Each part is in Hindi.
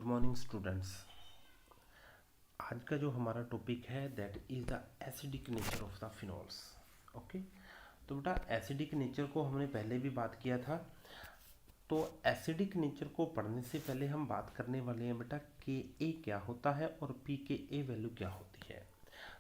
Morning students. आज का जो हमारा टॉपिक है that is the acidic nature of the phenols. Okay, तो बेटा एसिडिक नेचर को हमने पहले भी बात किया था। तो एसिडिक नेचर को पढ़ने से पहले हम बात करने वाले हैं बेटा के ए क्या होता है और पी के ए वैल्यू क्या होती है।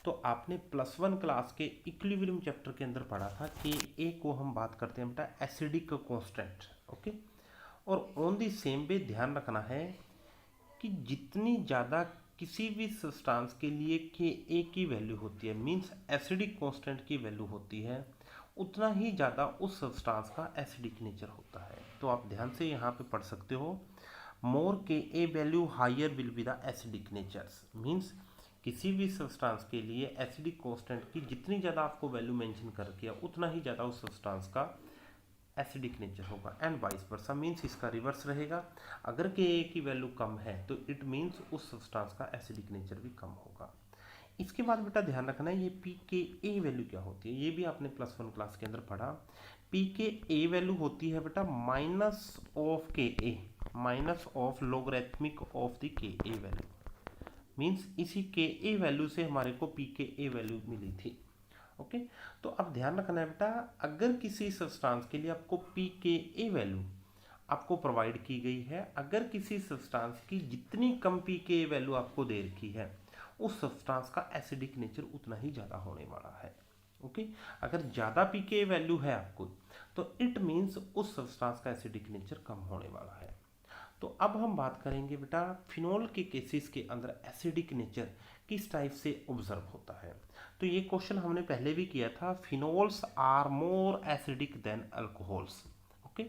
तो आपने +1 क्लास के इक्विलिब्रियम चैप्टर के अंदर पढ़ा था कि ए को हम बात करते हैं बेटा एसिडिक कांस्टेंट। ओके, और ऑन दी सेम पे ध्यान रखना है कि जितनी ज़्यादा किसी भी सब्सटेंस के लिए के ए की वैल्यू होती है, मींस एसिडिक कांस्टेंट की वैल्यू होती है, उतना ही ज़्यादा उस सब्सटेंस का एसिडिक नेचर होता है। तो आप ध्यान से यहाँ पे पढ़ सकते हो, more K A value higher will be the acidic natures. Means किसी भी सब्सटेंस के लिए एसिडिक कांस्टेंट की जितनी ज़्यादा आपको वैल्यू मेंशन कर किया, उतना ही ज़्यादा उस सब्सटेंस का एसिडिक नेचर होगा। एंड वाइस वर्सा, मीन्स इसका रिवर्स रहेगा। अगर के ए की वैल्यू कम है तो इट मीन्स उस सब्सटेंस का एसिडिक नेचर भी कम होगा। इसके बाद बेटा ध्यान रखना है ये पी के ए वैल्यू क्या होती है, ये भी आपने +1 क्लास के अंदर पढ़ा। पी के ए वैल्यू होती है बेटा minus of K A, minus of logarithmic of the K A value. Means इसी के ए वैल्यू से हमारे को पी के ए वैल्यू मिली थी। ओके, तो अब ध्यान रखना है बेटा, अगर किसी सब्सटेंस के लिए आपको पी के ए वैल्यू आपको प्रोवाइड की गई है, अगर किसी सब्सटेंस की जितनी कम पी के ए वैल्यू आपको दे रखी है, उस सब्सटेंस का एसिडिक नेचर उतना ही ज़्यादा होने वाला है। ओके, अगर ज़्यादा पी के ए वैल्यू है आपको, तो इट मीन्स उस सब्सटेंस का एसिडिक नेचर कम होने वाला है। तो अब हम बात करेंगे बेटा फिनोल के केसेस के अंदर एसिडिक नेचर किस टाइप से ऑब्जर्व होता है। तो ये क्वेश्चन हमने पहले भी किया था, phenols are more acidic than alcohols. Okay,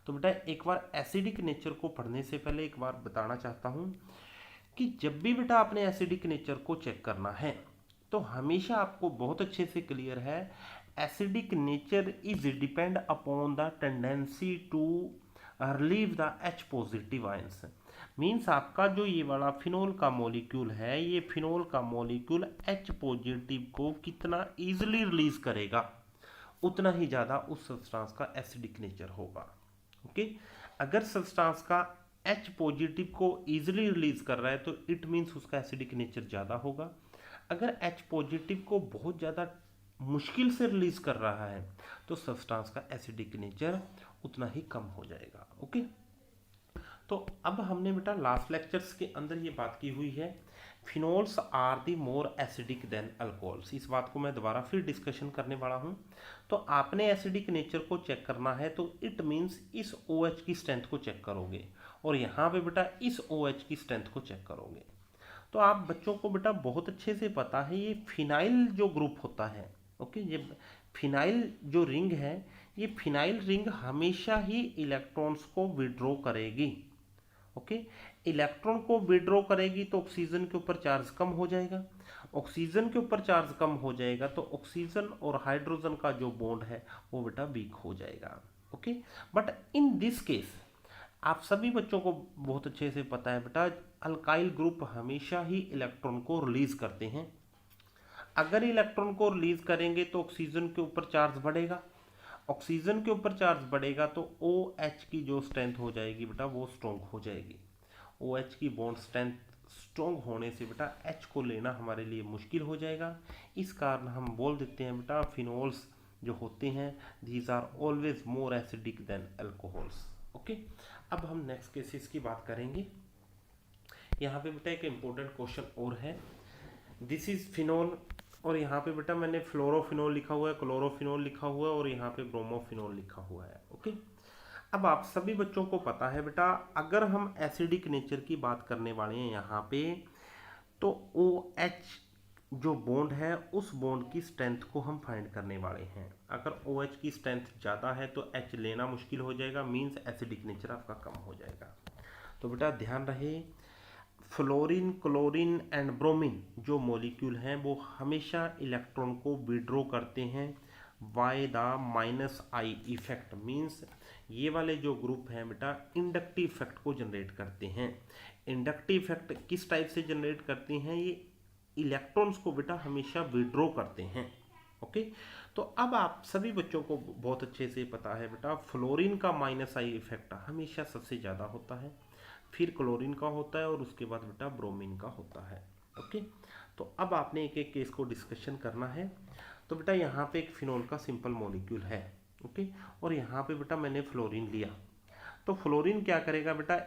तो बेटा एक बार एसिडिक नेचर को पढ़ने से पहले एक बार बताना चाहता हूँ कि जब भी बेटा आपने एसिडिक नेचर को चेक करना है तो हमेशा आपको बहुत अच्छे से क्लियर है, acidic nature is depend upon the tendency to relieve the H positive ions. Means आपका जो ये वाला फिनोल का मॉलिक्यूल है, ये फिनोल का मॉलिक्यूल H पॉजिटिव को कितना इजीली रिलीज करेगा, उतना ही ज़्यादा उस सब्सटेंस का एसिडिक नेचर होगा। ओके, अगर सब्सटेंस का H पॉजिटिव को इजीली रिलीज कर रहा है तो इट मीन्स उसका एसिडिक नेचर ज़्यादा होगा। अगर H पॉजिटिव को बहुत ज़्यादा मुश्किल से रिलीज कर रहा है तो सब्सटेंस का एसिडिक नेचर उतना ही कम हो जाएगा। ओके, तो अब हमने बेटा लास्ट लेक्चर्स के अंदर ये बात की हुई है, phenols are the more acidic than alcohols. इस बात को मैं दोबारा फिर डिस्कशन करने वाला हूँ। तो आपने एसिडिक नेचर को चेक करना है तो इट मीन्स इस OH की स्ट्रेंथ को चेक करोगे और यहाँ पे बेटा इस OH की स्ट्रेंथ को चेक करोगे। तो आप बच्चों को बेटा बहुत अच्छे से पता है ये फिनाइल जो ग्रुप होता है, ओके, ये फिनाइल जो रिंग है, ये फिनाइल रिंग हमेशा ही इलेक्ट्रॉन्स को विड्रॉ करेगी। ओके, इलेक्ट्रॉन को विड्रॉ करेगी तो ऑक्सीजन के ऊपर चार्ज कम हो जाएगा, ऑक्सीजन के ऊपर चार्ज कम हो जाएगा तो ऑक्सीजन और हाइड्रोजन का जो बॉन्ड है वो बेटा वीक हो जाएगा। Okay, but in this case आप सभी बच्चों को बहुत अच्छे से पता है बेटा, अल्काइल ग्रुप हमेशा ही इलेक्ट्रॉन को रिलीज करते हैं। अगर इलेक्ट्रॉन को रिलीज करेंगे तो ऑक्सीजन के ऊपर चार्ज बढ़ेगा, ऑक्सीजन के ऊपर चार्ज बढ़ेगा तो OH की जो स्ट्रेंथ हो जाएगी बेटा वो स्ट्रॉन्ग हो जाएगी। OH की बॉन्ड स्ट्रेंथ स्ट्रॉन्ग होने से बेटा H को लेना हमारे लिए मुश्किल हो जाएगा। इस कारण हम बोल देते हैं बेटा फिनोल्स जो होते हैं these are always more acidic than alcohols. Okay, अब हम नेक्स्ट केसेस की बात करेंगे। यहाँ पे बेटा एक इम्पोर्टेंट क्वेश्चन और है, दिस इज फिनोल और यहाँ पे बेटा मैंने फ्लोरोफिनोल लिखा हुआ है, क्लोरोफिनोल लिखा हुआ है और यहाँ पे ब्रोमोफिनोल लिखा हुआ है। ओके, अब आप सभी बच्चों को पता है बेटा, अगर हम एसिडिक नेचर की बात करने वाले हैं यहाँ पे, तो OH जो बॉन्ड है उस बॉन्ड की स्ट्रेंथ को हम फाइंड करने वाले हैं। अगर OH की स्ट्रेंथ ज़्यादा है तो H लेना मुश्किल हो जाएगा, मीन्स एसिडिक नेचर आपका कम हो जाएगा। तो बेटा ध्यान रहे, फ्लोरीन, क्लोरीन एंड ब्रोमीन जो मॉलिक्यूल हैं वो हमेशा इलेक्ट्रॉन को विड्रॉ करते हैं by the -I effect. Means ये वाले जो ग्रुप हैं बेटा इंडक्टिव इफेक्ट को जनरेट करते हैं। इंडक्टिव इफेक्ट किस टाइप से जनरेट करते हैं, ये इलेक्ट्रॉन्स को बेटा हमेशा विड्रॉ करते हैं। ओके, तो अब आप सभी बच्चों को बहुत अच्छे से पता है बेटा, फ्लोरीन का -I इफेक्ट हमेशा सबसे ज़्यादा होता है, फिर क्लोरीन का होता है और उसके बाद बेटा ब्रोमीन का होता है। ओके, तो अब आपने एक एक केस को डिस्कशन करना है। तो बेटा यहाँ पे एक फिनोल का सिंपल मॉलिक्यूल है। ओके, और यहाँ पे बेटा मैंने फ्लोरीन लिया। तो फ्लोरीन क्या करेगा बेटा,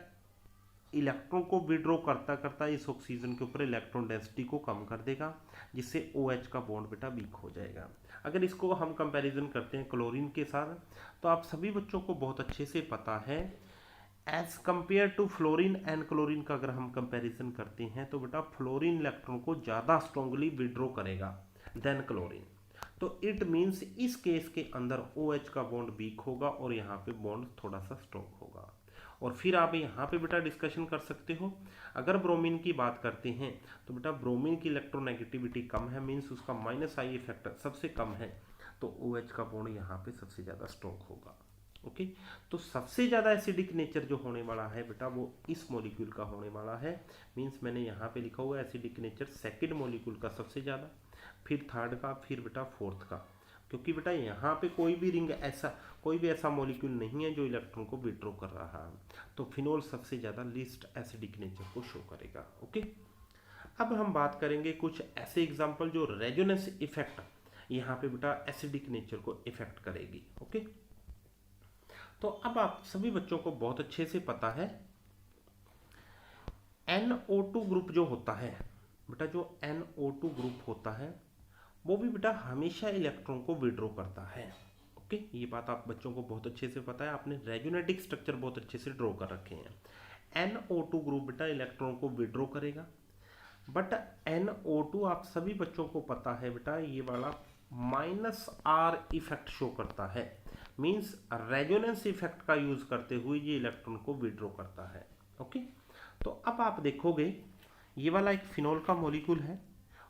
इलेक्ट्रॉन को विड्रॉ करता करता इस ऑक्सीजन के ऊपर इलेक्ट्रॉन डेंसिटी को कम कर देगा, जिससे OH का बॉन्ड बेटा वीक हो जाएगा। अगर इसको हम कंपैरिजन करते हैं क्लोरीन के साथ, तो आप सभी बच्चों को बहुत अच्छे से पता है, as compare to fluorine and chlorine का अगर हम कंपैरिजन करते हैं तो बेटा फ्लोरीन इलेक्ट्रॉन को ज़्यादा स्ट्रांगली विड्रॉ करेगा देन क्लोरीन। तो इट मीन्स इस केस के अंदर OH का बॉन्ड वीक होगा और यहाँ पे बॉन्ड थोड़ा सा स्ट्रॉन्ग होगा। और फिर आप यहाँ पे बेटा डिस्कशन कर सकते हो, अगर ब्रोमीन की बात करते हैं तो बेटा ब्रोमीन की इलेक्ट्रोनेगेटिविटी कम है, मीन्स उसका -I इफेक्ट सबसे कम है, तो OH का बॉन्ड यहाँ पे सबसे ज़्यादा स्ट्रॉन्ग होगा। ओके, तो सबसे ज़्यादा एसिडिक नेचर जो होने वाला है बेटा वो इस मॉलिक्यूल का होने वाला है। मीन्स मैंने यहाँ पे लिखा हुआ है एसिडिक नेचर सेकंड मॉलिक्यूल का सबसे ज़्यादा, फिर थर्ड का, फिर बेटा फोर्थ का, क्योंकि बेटा यहाँ पे कोई भी रिंग ऐसा कोई भी ऐसा मॉलिक्यूल नहीं है जो इलेक्ट्रॉन को विड्रॉ कर रहा है। तो फिनोल सबसे ज़्यादा लीस्ट एसिडिक नेचर को शो करेगा। ओके, अब हम बात करेंगे कुछ ऐसे एग्जाम्पल जो रेजोनेंस इफेक्ट यहाँ पे बेटा एसिडिक नेचर को इफेक्ट करेगी। ओके, तो अब आप सभी बच्चों को बहुत अच्छे से पता है NO2 ग्रुप जो होता है बेटा, जो NO2 ग्रुप होता है वो भी बेटा हमेशा इलेक्ट्रॉन को विड्रॉ करता है। ओके, ये बात आप बच्चों को बहुत अच्छे से पता है, आपने रेजोनेटिक स्ट्रक्चर बहुत अच्छे से ड्रॉ कर रखे हैं। NO2 ग्रुप बेटा इलेक्ट्रॉन को विड्रॉ करेगा, बट NO2 आप सभी बच्चों को पता है बेटा ये वाला -R इफेक्ट शो करता है, मीन्स रेजोनेंस इफेक्ट का यूज करते हुए ये इलेक्ट्रॉन को विड्रॉ करता है। ओके, तो अब आप देखोगे ये वाला एक फिनोल का मॉलिक्यूल है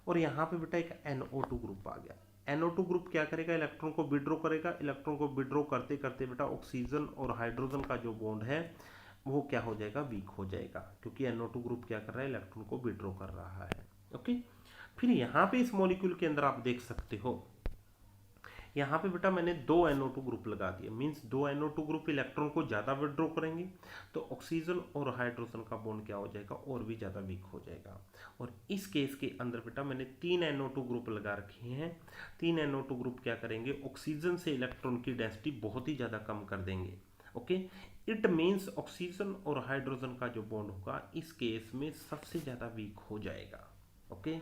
और यहाँ पे बेटा एक NO2 ग्रुप आ गया। NO2 ग्रुप क्या करेगा, इलेक्ट्रॉन को विड्रॉ करेगा, इलेक्ट्रॉन को विड्रॉ करते करते बेटा ऑक्सीजन और हाइड्रोजन का जो बॉन्ड है वो क्या हो जाएगा, वीक हो जाएगा, क्योंकि NO2 ग्रुप क्या कर रहा है, इलेक्ट्रॉन को विड्रॉ कर रहा है। ओके, फिर यहाँ पे इस मॉलिक्यूल के अंदर आप देख सकते हो, यहाँ पे बेटा मैंने 2 NO2 ग्रुप लगा दिए, मीन्स 2 NO2 ग्रुप इलेक्ट्रॉन को ज़्यादा विड्रॉ करेंगे, तो ऑक्सीजन और हाइड्रोजन का बॉन्ड क्या हो जाएगा, और भी ज़्यादा वीक हो जाएगा। और इस केस के अंदर बेटा मैंने 3 NO2 ग्रुप लगा रखे हैं। 3 NO2 ग्रुप क्या करेंगे, ऑक्सीजन से इलेक्ट्रॉन की डेंसिटी बहुत ही ज़्यादा कम कर देंगे। ओके, इट मीन्स ऑक्सीजन और हाइड्रोजन का जो बॉन्ड होगा इस केस में सबसे ज़्यादा वीक हो जाएगा। ओके,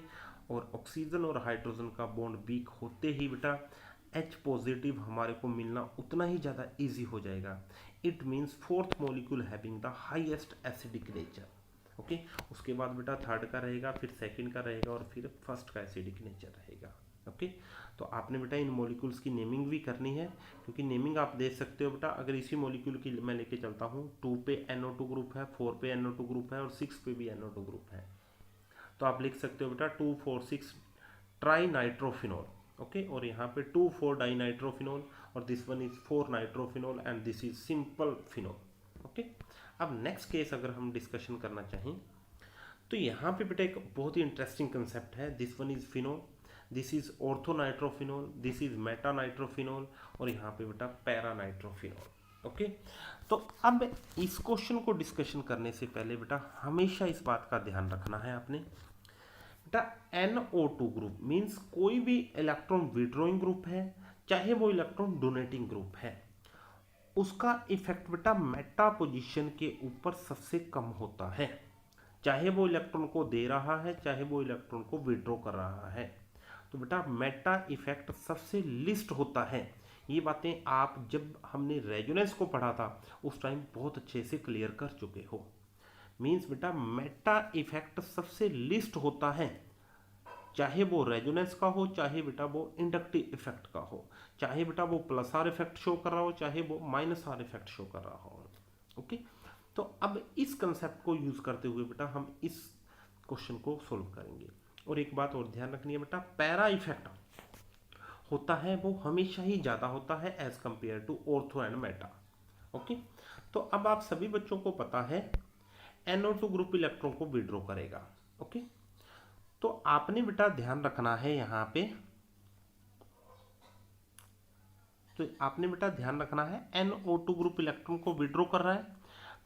और ऑक्सीजन और हाइड्रोजन का बॉन्ड वीक होते ही बेटा H पॉजिटिव हमारे को मिलना उतना ही ज़्यादा इजी हो जाएगा। It means fourth molecule having the highest acidic nature. Okay, उसके बाद बेटा थर्ड का रहेगा, फिर सेकंड का रहेगा और फिर फर्स्ट का एसिडिक नेचर रहेगा। ओके, तो आपने बेटा इन मॉलिक्यूल्स की नेमिंग भी करनी है, क्योंकि नेमिंग आप दे सकते हो बेटा, अगर इसी मॉलिक्यूल की मैं लेके चलता हूँ 2 पे NO2 ग्रुप है, 4 पे NO2 ग्रुप है और 6 पे भी NO2 ग्रुप है, तो आप लिख सकते हो बेटा 2,4,6 ट्राई नाइट्रोफिनोल। ओके, और यहाँ पे 2,4 डाइनाइट्रोफिनोल और this one is 4 nitrophenol and this is simple phenol. Okay, अब नेक्स्ट केस अगर हम डिस्कशन करना चाहें तो यहाँ पे बेटा एक बहुत ही इंटरेस्टिंग कंसेप्ट है, this one is phenol, this is ortho nitrophenol, this is Meta nitrophenol और यहाँ पे बेटा पैरा नाइट्रोफिनोल। ओके, तो अब इस क्वेश्चन को डिस्कशन करने से पहले बेटा हमेशा इस बात का ध्यान रखना है आपने, बेटा NO2 ग्रुप मीन्स कोई भी इलेक्ट्रॉन विड्रॉइंग ग्रुप है चाहे वो इलेक्ट्रॉन डोनेटिंग ग्रुप है, उसका इफेक्ट बेटा मेटा पोजीशन के ऊपर सबसे कम होता है, चाहे वो इलेक्ट्रॉन को दे रहा है चाहे वो इलेक्ट्रॉन को विड्रॉ कर रहा है। तो बेटा मेटा इफेक्ट सबसे लिस्ट होता है। ये बातें आप जब हमने रेजोनेंस को पढ़ा था उस टाइम बहुत अच्छे से क्लियर कर चुके हो। मीन्स बेटा मेटा इफेक्ट सबसे लिस्ट होता है, चाहे वो रेजोनेंस का हो चाहे बेटा वो इंडक्टिव इफेक्ट का हो, चाहे बेटा वो +R इफेक्ट शो कर रहा हो चाहे वो -R इफेक्ट शो कर रहा हो। ओके, तो अब इस कंसेप्ट को यूज करते हुए बेटा हम इस क्वेश्चन को सोल्व करेंगे। और एक बात और ध्यान रखनी है बेटा, पैरा इफेक्ट होता है वो हमेशा ही ज़्यादा होता है as compare to ortho and meta. Okay, तो अब आप सभी बच्चों को पता है NO2 ग्रुप इलेक्ट्रॉन को विड्रॉ करेगा। ओके, तो आपने बेटा ध्यान रखना है यहाँ पे, तो आपने बेटा ध्यान रखना है NO2 ग्रुप इलेक्ट्रॉन को विड्रॉ कर रहा है,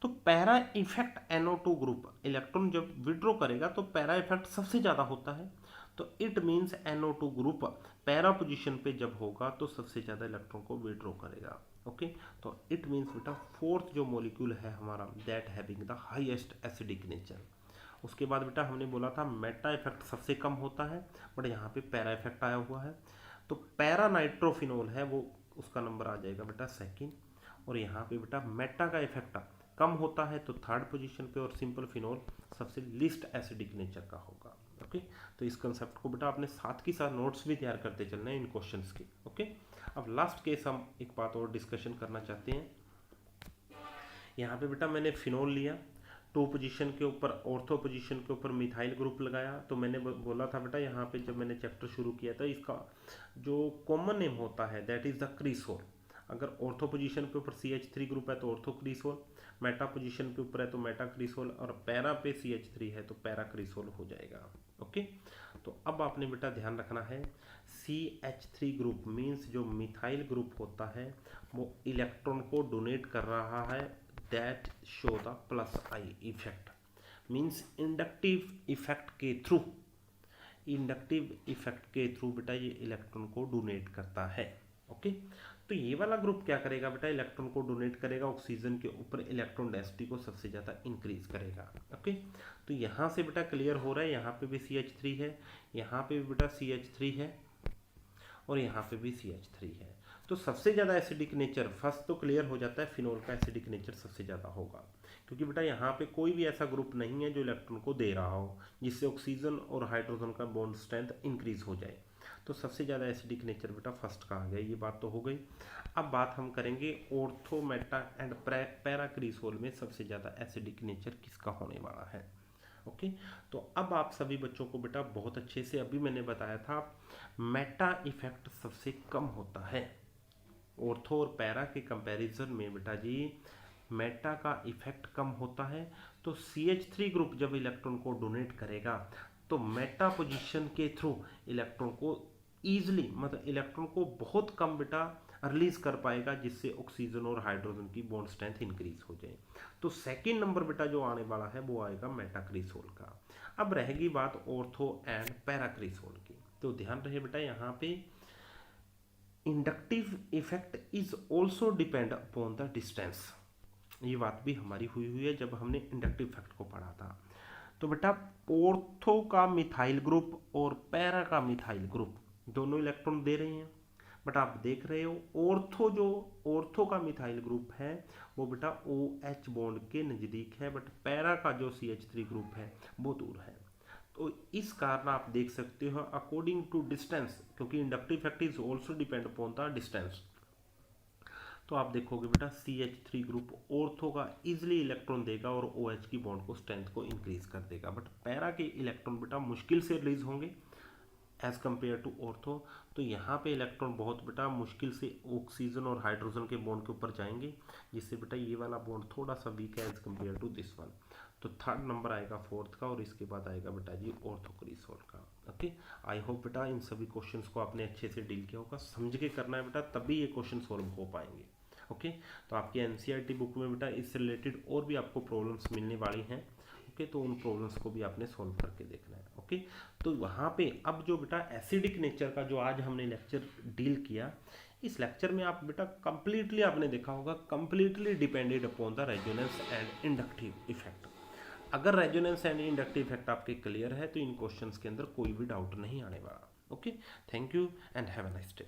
तो para effect NO2 group electron जब विड्रॉ करेगा तो पैरा इफेक्ट सबसे ज़्यादा होता है, तो it means NO2 group para position पे जब होगा तो सबसे ज़्यादा इलेक्ट्रॉन को विड्रॉ करेगा। ओके, तो इट मीन्स बेटा फोर्थ जो मॉलिक्यूल है हमारा that having the highest acidic nature. उसके बाद बेटा हमने बोला था मेटा इफेक्ट सबसे कम होता है, बट यहाँ पे पैरा इफेक्ट आया हुआ है, तो पैरा नाइट्रोफिनोल है वो उसका नंबर आ जाएगा बेटा सेकेंड। और यहाँ पे बेटा मेटा का इफेक्ट कम होता है तो थर्ड पोजीशन पे, और सिंपल फिनोल सबसे लीस्ट एसिडिक नेचर का होगा। ओके, तो इस कंसेप्ट को बेटा आपने साथ के साथ नोट्स भी तैयार करते चलना है इन क्वेश्चंस के। ओके, अब लास्ट केस हम एक बात और डिस्कशन करना चाहते हैं। यहाँ पे बेटा मैंने फिनोल लिया, टू पोजीशन के ऊपर ऑर्थो पोजीशन के ऊपर मिथाइल ग्रुप लगाया, तो मैंने बोला था बेटा यहाँ पे जब मैंने चैप्टर शुरू किया था इसका जो कॉमन नेम होता है दैट इज द क्रीसोल। अगर ऑर्थो पोजीशन के ऊपर CH3 ग्रुप है तो ऑर्थो क्रीसोल, मेटा पोजीशन के ऊपर है तो मेटा क्रीसोल, और पैरा पे CH3 है तो पैरा क्रीसोल हो जाएगा। ओके, तो अब आपने बेटा ध्यान रखना है CH3 ग्रुप मीन्स जो मिथाइल ग्रुप होता है वो इलेक्ट्रॉन को डोनेट कर रहा है, that show the plus I effect, means inductive effect के थ्रू, इंडक्टिव इफेक्ट के थ्रू बेटा ये इलेक्ट्रॉन को डोनेट करता है। ओके, तो ये वाला ग्रुप क्या करेगा बेटा, इलेक्ट्रॉन को डोनेट करेगा, ऑक्सीजन के ऊपर इलेक्ट्रॉन डेंसिटी को सबसे ज़्यादा इंक्रीज करेगा। ओके, तो यहाँ से बेटा क्लियर हो रहा है, यहाँ पे भी CH3 है, यहाँ पे भी बेटा CH3 है, और यहाँ पे भी CH3 है, तो सबसे ज़्यादा एसिडिक नेचर फर्स्ट तो क्लियर हो जाता है, फिनोल का एसिडिक नेचर सबसे ज़्यादा होगा, क्योंकि बेटा यहाँ पे कोई भी ऐसा ग्रुप नहीं है जो इलेक्ट्रॉन को दे रहा हो जिससे ऑक्सीजन और हाइड्रोजन का बॉन्ड स्ट्रेंथ इंक्रीज हो जाए, तो सबसे ज़्यादा एसिडिक नेचर बेटा फर्स्ट का आ गया, ये बात तो हो गई। अब बात हम करेंगे ऑर्थो, मेटा एंड पैरा क्रीसोल में सबसे ज़्यादा एसिडिक नेचर किसका होने वाला है। ओके, तो अब आप सभी बच्चों को बेटा बहुत अच्छे से अभी मैंने बताया था मेटा इफेक्ट सबसे कम होता है ऑर्थो और पैरा के कंपैरिजन में बेटा जी, मेटा का इफेक्ट कम होता है, तो CH3 ग्रुप जब इलेक्ट्रॉन को डोनेट करेगा तो मेटा पोजीशन के थ्रू इलेक्ट्रॉन को ईजिली, मतलब इलेक्ट्रॉन को बहुत कम बेटा रिलीज कर पाएगा, जिससे ऑक्सीजन और हाइड्रोजन की बॉन्ड स्ट्रेंथ इंक्रीज हो जाए। तो सेकंड नंबर बेटा जो आने वाला है वो आएगा मेटाक्रीसोल का। अब रहेगी बात ऑर्थो एंड पैराक्रीसोल की, तो ध्यान रहे बेटा यहाँ पे inductive effect is also depend upon the distance, ये बात भी हमारी हुई है जब हमने इंडक्टिव इफेक्ट को पढ़ा था। तो बेटा ऑर्थो का मिथाइल ग्रुप और पैरा का मिथाइल ग्रुप दोनों इलेक्ट्रॉन दे रहे हैं, बट आप देख रहे हो ऑर्थो का मिथाइल ग्रुप है वो बेटा OH बॉन्ड के नज़दीक है, बट पैरा का जो CH3 ग्रुप है वो दूर है। तो इस कारण आप देख सकते हो अकॉर्डिंग टू डिस्टेंस, क्योंकि inductive effect is also depend upon the distance, तो आप देखोगे बेटा CH3 ग्रुप ऑर्थो का इजिली इलेक्ट्रॉन देगा और OH की बॉन्ड को स्ट्रेंथ को इंक्रीज कर देगा, बट पैरा के इलेक्ट्रॉन बेटा मुश्किल से रिलीज होंगे एज कम्पेयर टू ऑर्थो, तो यहाँ पे इलेक्ट्रॉन बहुत बेटा मुश्किल से ऑक्सीजन और हाइड्रोजन के बॉन्ड के ऊपर जाएंगे, जिससे बेटा ये वाला बॉन्ड थोड़ा सा वीक है as compare to this one. तो थर्ड नंबर आएगा फोर्थ का, और इसके बाद आएगा बेटा जी ऑर्थोक्रीसोल का। ओके, आई होप बेटा इन सभी क्वेश्चंस को आपने अच्छे से डील किया होगा, समझ के करना है बेटा, तभी ये क्वेश्चन सॉल्व हो पाएंगे। ओके, तो आपकी NCERT बुक में बेटा इससे रिलेटेड और भी आपको प्रॉब्लम्स मिलने वाली हैं। ओके, तो उन प्रॉब्लम्स को भी आपने सॉल्व करके देखना है। ओके, तो वहाँ पे अब जो बेटा एसिडिक नेचर का जो आज हमने लेक्चर डील किया, इस लेक्चर में आप बेटा कंप्लीटली आपने देखा होगा completely depended upon the resonance and inductive effect. अगर रेजोनेंस एंड इंडक्टिव इफेक्ट आपके क्लियर है तो इन क्वेश्चंस के अंदर कोई भी डाउट नहीं आने वाला। Okay, thank you and have a nice day.